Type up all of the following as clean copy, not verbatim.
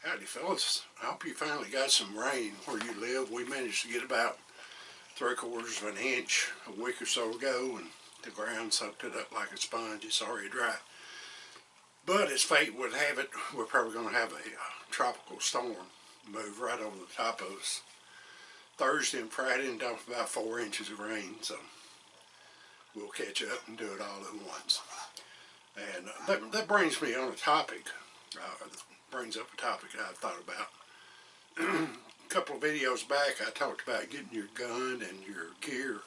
Howdy fellas, I hope you finally got some rain where you live. We managed to get about 3/4 of an inch a week or so ago, and the ground soaked it up like a sponge. It's already dry. But as fate would have it, we're probably going to have a tropical storm move right over the top of us Thursday and Friday, and dump about 4 inches of rain. So we'll catch up and do it all at once. And that brings me on a topic. Brings up a topic that I've thought about. A couple of videos back I talked about getting your gun and your gear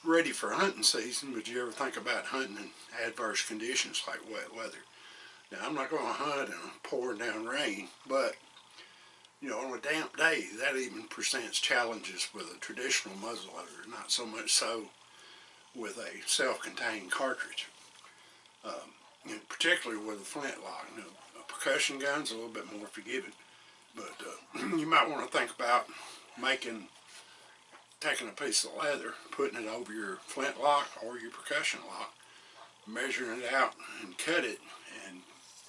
ready for hunting season, but you ever think about hunting in adverse conditions like wet weather? Now I'm not going to hunt in pouring down rain, but you know, on a damp day that even presents challenges with a traditional muzzleloader, not so much so with a self-contained cartridge. And particularly with a flintlock. You know, a percussion gun's a little bit more forgiving, but you might want to think about taking a piece of leather, putting it over your flintlock or your percussion lock, measuring it out and cut it, and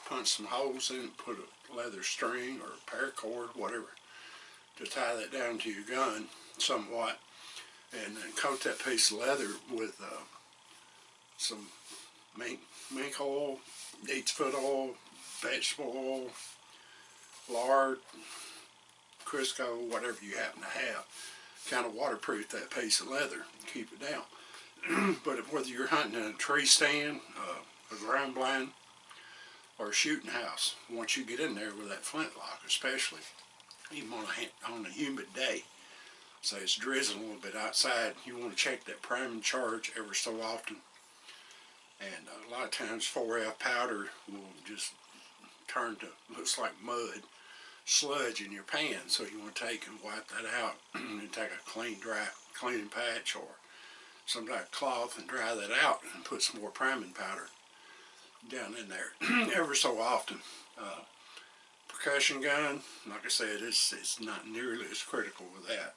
punch some holes in it, put a leather string or a paracord, whatever, to tie that down to your gun somewhat, and then coat that piece of leather with some mink oil, neat's foot oil, vegetable oil, lard, Crisco, whatever you happen to have. Kind of waterproof that piece of leather and keep it down. But whether you're hunting in a tree stand, a ground blind, or a shooting house, once you get in there with that flintlock, especially, even on a humid day, say it's drizzling a little bit outside, you want to check that prime and charge ever so often. And a lot of times 4F powder will just turn to, looks like mud, sludge in your pan, so you want to take and wipe that out and take a cleaning patch or some type of cloth and dry that out and put some more priming powder down in there ever so often. Percussion gun, like I said, it's not nearly as critical with that,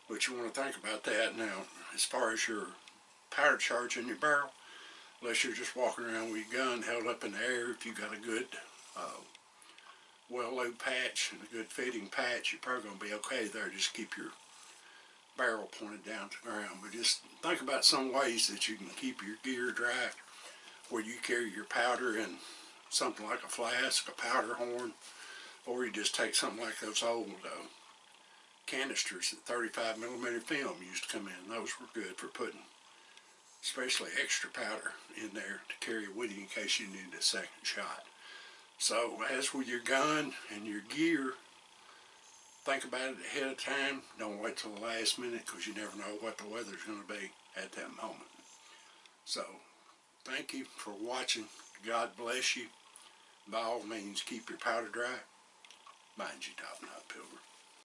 but you want to think about that. Now, as far as your powder charge in your barrel, unless you're just walking around with your gun held up in the air, if you've got a good well-loaded patch and a good fitting patch, you're probably going to be okay there. Just keep your barrel pointed down to the ground. But just think about some ways that you can keep your gear dry, where you carry your powder in something like a flask, a powder horn, or you just take something like those old canisters that 35mm film used to come in. Those were good for putting especially extra powder in there to carry with you in case you need a second shot. So as with your gun and your gear, think about it ahead of time. Don't wait till the last minute, because you never know what the weather's going to be at that moment. So thank you for watching. God bless you. By all means, keep your powder dry. Mind you, top knot, Pilgrim.